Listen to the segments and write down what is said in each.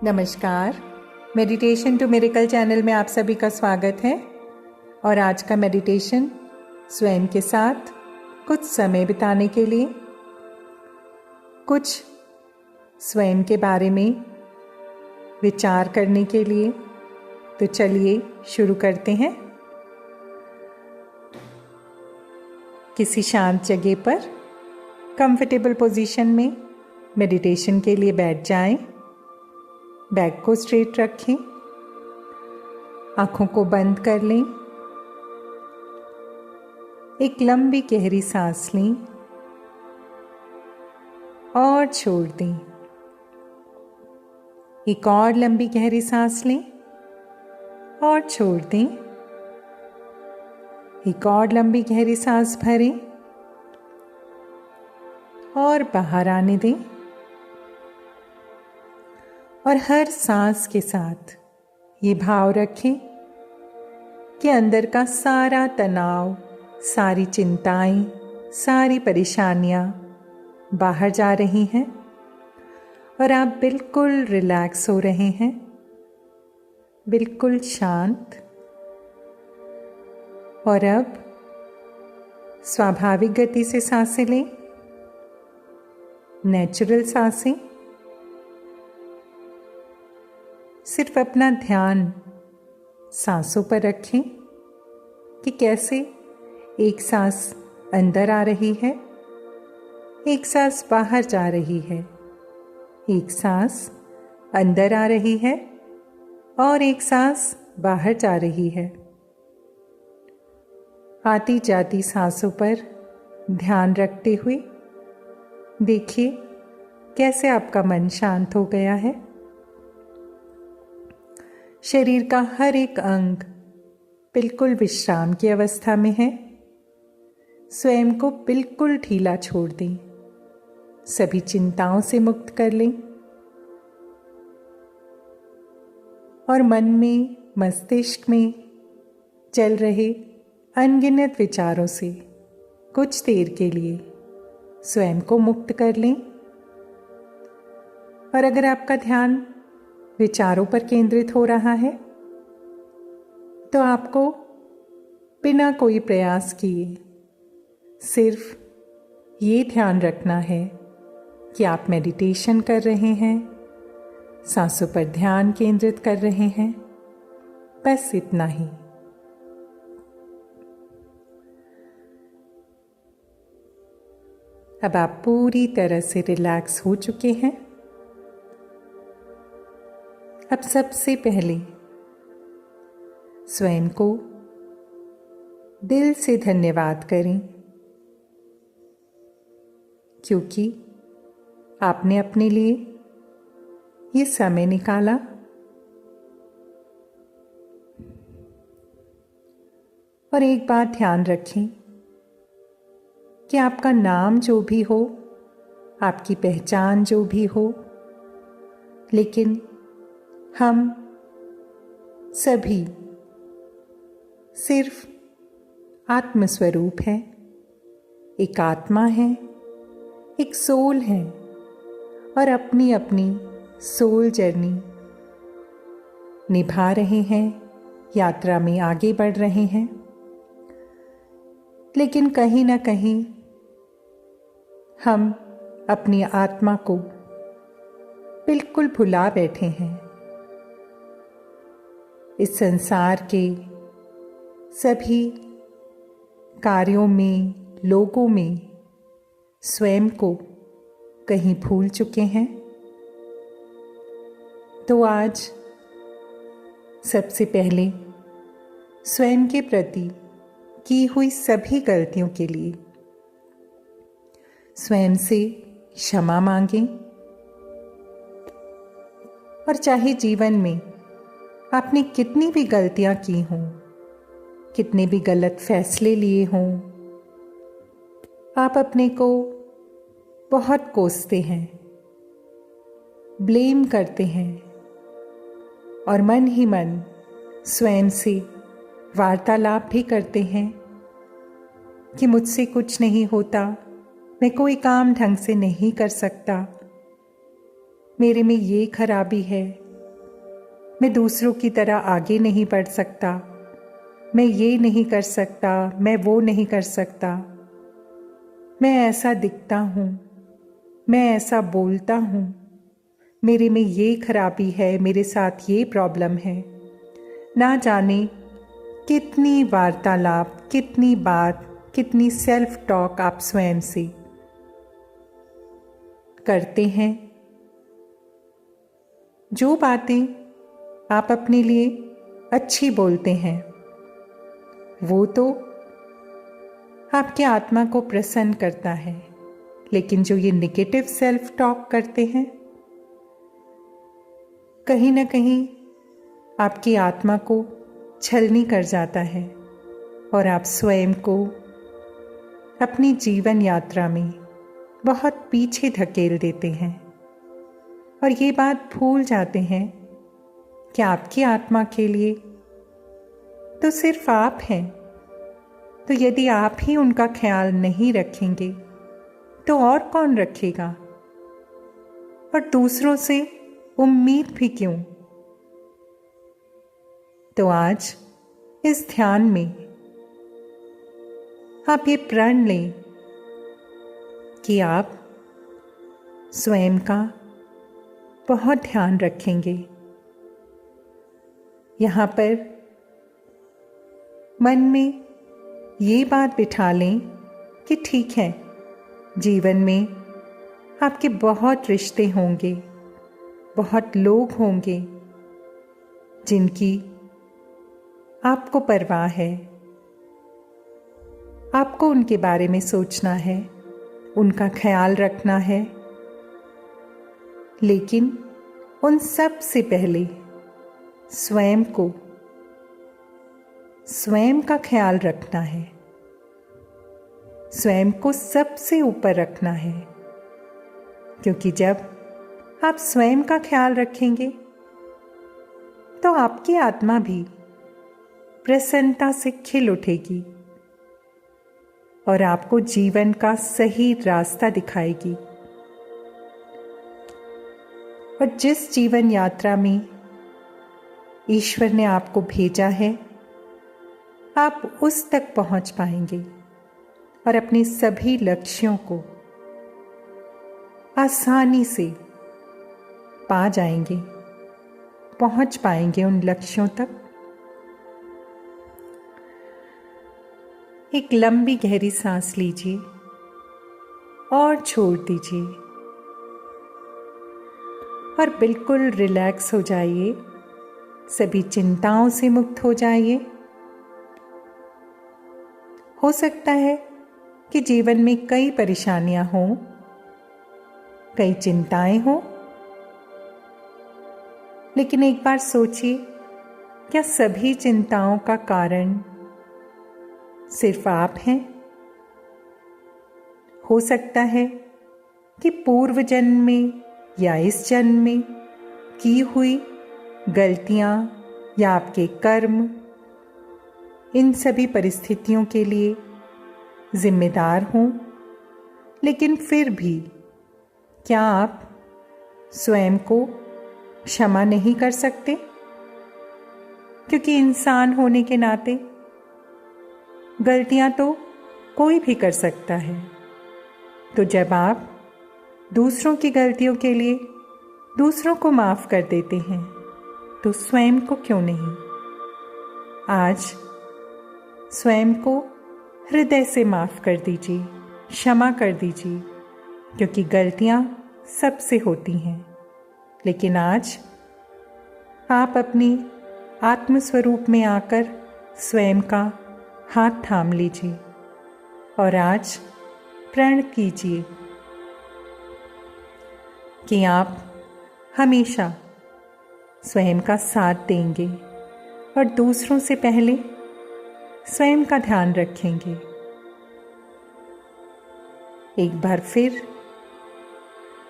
नमस्कार। Meditation to miracle channel में आप सभी का स्वागत है। और आज का मेडिटेशन स्वयं के साथ कुछ समय बिताने के लिए, कुछ स्वयं के बारे में विचार करने के लिए। तो चलिए शुरू करते हैं। किसी शांत जगह पर कंफर्टेबल पोजीशन में मेडिटेशन के लिए बैठ जाएं। बैक को स्ट्रेट रखें, आंखों को बंद कर लें, एक लंबी गहरी सांस लें और छोड़ दें। एक और लंबी गहरी सांस लें और छोड़ दें। एक और लंबी गहरी सांस भरें और बाहर आने दें। और हर सांस के साथ ये भाव रखें कि अंदर का सारा तनाव, सारी चिंताएं, सारी परेशानियां बाहर जा रही हैं और आप बिल्कुल रिलैक्स हो रहे हैं, बिल्कुल शांत। और अब स्वाभाविक गति से सांसें लें, नेचुरल सांसें। सिर्फ अपना ध्यान सांसों पर रखें कि कैसे एक सांस अंदर आ रही है, एक सांस बाहर जा रही है, एक सांस अंदर आ रही है और एक सांस बाहर जा रही है। आती जाती सांसों पर ध्यान रखते हुए देखिए कैसे आपका मन शांत हो गया है। शरीर का हर एक अंग बिल्कुल विश्राम की अवस्था में है। स्वयं को बिल्कुल ढीला छोड़ दें, सभी चिंताओं से मुक्त कर लें और मन में, मस्तिष्क में चल रहे अनगिनत विचारों से कुछ देर के लिए स्वयं को मुक्त कर लें। और अगर आपका ध्यान विचारों पर केंद्रित हो रहा है तो आपको बिना कोई प्रयास किए सिर्फ ये ध्यान रखना है कि आप मेडिटेशन कर रहे हैं, सांसों पर ध्यान केंद्रित कर रहे हैं, बस इतना ही। अब आप पूरी तरह से रिलैक्स हो चुके हैं। अब सबसे पहले स्वयं को दिल से धन्यवाद करें, क्योंकि आपने अपने लिए ये समय निकाला। और एक बात ध्यान रखें कि आपका नाम जो भी हो, आपकी पहचान जो भी हो, लेकिन हम सभी सिर्फ आत्मस्वरूप हैं। एक आत्मा है, एक सोल है और अपनी अपनी सोल जर्नी निभा रहे हैं, यात्रा में आगे बढ़ रहे हैं। लेकिन कहीं ना कहीं हम अपनी आत्मा को बिल्कुल भुला बैठे हैं। इस संसार के सभी कार्यों में, लोगों में स्वयं को कहीं भूल चुके हैं। तो आज सबसे पहले स्वयं के प्रति की हुई सभी गलतियों के लिए स्वयं से क्षमा मांगें। और चाहे जीवन में आपने कितनी भी गलतियां की हों, कितने भी गलत फैसले लिए हों, आप अपने को बहुत कोसते हैं, ब्लेम करते हैं और मन ही मन स्वयं से वार्तालाप भी करते हैं कि मुझसे कुछ नहीं होता, मैं कोई काम ढंग से नहीं कर सकता, मेरे में ये खराबी है, मैं दूसरों की तरह आगे नहीं बढ़ सकता, मैं ये नहीं कर सकता, मैं वो नहीं कर सकता, मैं ऐसा दिखता हूँ, मैं ऐसा बोलता हूँ, मेरे में ये खराबी है, मेरे साथ ये प्रॉब्लम है। ना जाने कितनी वार्तालाप, कितनी बात, कितनी सेल्फ टॉक आप स्वयं से करते हैं। जो बातें आप अपने लिए अच्छी बोलते हैं वो तो आपके आत्मा को प्रसन्न करता है, लेकिन जो ये नेगेटिव सेल्फ टॉक करते हैं, कहीं ना कहीं आपकी आत्मा को छलनी कर जाता है और आप स्वयं को अपनी जीवन यात्रा में बहुत पीछे धकेल देते हैं और ये बात भूल जाते हैं कि आपकी आत्मा के लिए तो सिर्फ आप हैं। तो यदि आप ही उनका ख्याल नहीं रखेंगे तो और कौन रखेगा, और दूसरों से उम्मीद भी क्यों। तो आज इस ध्यान में आप ये प्रण लें कि आप स्वयं का बहुत ध्यान रखेंगे। यहाँ पर मन में ये बात बिठा लें कि ठीक है, जीवन में आपके बहुत रिश्ते होंगे, बहुत लोग होंगे जिनकी आपको परवाह है। आपको उनके बारे में सोचना है, उनका ख्याल रखना है, लेकिन उन सब से पहले स्वयं को, स्वयं का ख्याल रखना है, स्वयं को सबसे ऊपर रखना है। क्योंकि जब आप स्वयं का ख्याल रखेंगे तो आपकी आत्मा भी प्रसन्नता से खिल उठेगी और आपको जीवन का सही रास्ता दिखाएगी। और जिस जीवन यात्रा में ईश्वर ने आपको भेजा है, आप उस तक पहुंच पाएंगे और अपने सभी लक्ष्यों को आसानी से पा जाएंगे, पहुंच पाएंगे उन लक्ष्यों तक। एक लंबी गहरी सांस लीजिए और छोड़ दीजिए और बिल्कुल रिलैक्स हो जाइए, सभी चिंताओं से मुक्त हो जाइए। हो सकता है कि जीवन में कई परेशानियां हों, कई चिंताएं हों, लेकिन एक बार सोचिए, क्या सभी चिंताओं का कारण सिर्फ आप हैं? हो सकता है कि पूर्व जन्म में या इस जन्म में की हुई गलतियां या आपके कर्म इन सभी परिस्थितियों के लिए जिम्मेदार हों, लेकिन फिर भी क्या आप स्वयं को क्षमा नहीं कर सकते? क्योंकि इंसान होने के नाते गलतियां तो कोई भी कर सकता है। तो जब आप दूसरों की गलतियों के लिए दूसरों को माफ कर देते हैं, तो स्वयं को क्यों नहीं? आज स्वयं को हृदय से माफ कर दीजिए, क्षमा कर दीजिए, क्योंकि गलतियां सबसे होती हैं। लेकिन आज आप अपनी आत्मस्वरूप में आकर स्वयं का हाथ थाम लीजिए और आज प्रण कीजिए कि आप हमेशा स्वयं का साथ देंगे और दूसरों से पहले स्वयं का ध्यान रखेंगे। एक बार फिर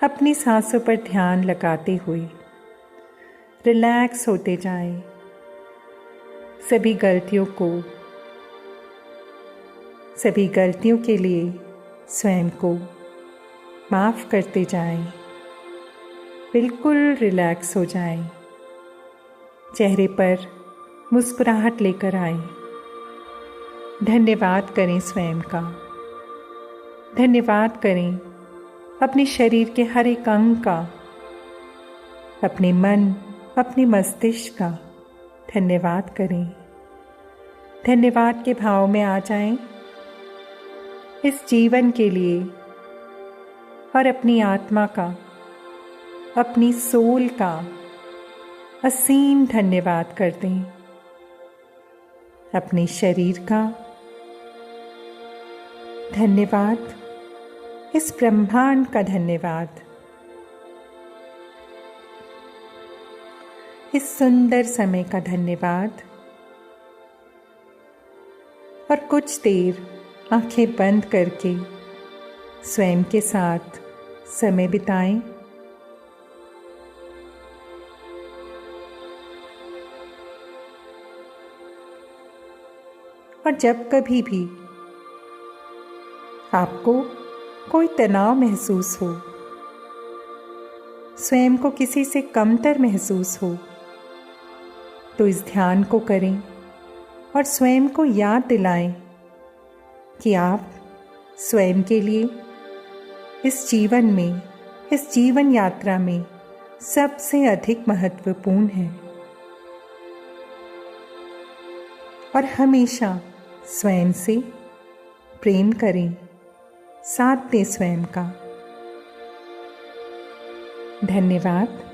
अपनी सांसों पर ध्यान लगाते हुए रिलैक्स होते जाएं, सभी गलतियों के लिए स्वयं को माफ़ करते जाएं, बिल्कुल रिलैक्स हो जाएं। चेहरे पर मुस्कुराहट लेकर आए। धन्यवाद करें स्वयं का। धन्यवाद करें अपने शरीर के हर एक अंग का, अपने मन, अपने मस्तिष्क का धन्यवाद करें। धन्यवाद के भाव में आ जाएं इस जीवन के लिए और अपनी आत्मा का, अपनी सोल का असीम धन्यवाद कर दें। अपने शरीर का धन्यवाद, इस ब्रह्मांड का धन्यवाद, इस सुंदर समय का धन्यवाद। और कुछ देर आंखें बंद करके स्वयं के साथ समय बिताएं। और जब कभी भी आपको कोई तनाव महसूस हो, स्वयं को किसी से कमतर महसूस हो, तो इस ध्यान को करें और स्वयं को याद दिलाएं कि आप स्वयं के लिए इस जीवन में, इस जीवन यात्रा में सबसे अधिक महत्वपूर्ण हैं। और हमेशा स्वयं से प्रेम करें, साथ दें स्वयं का। धन्यवाद।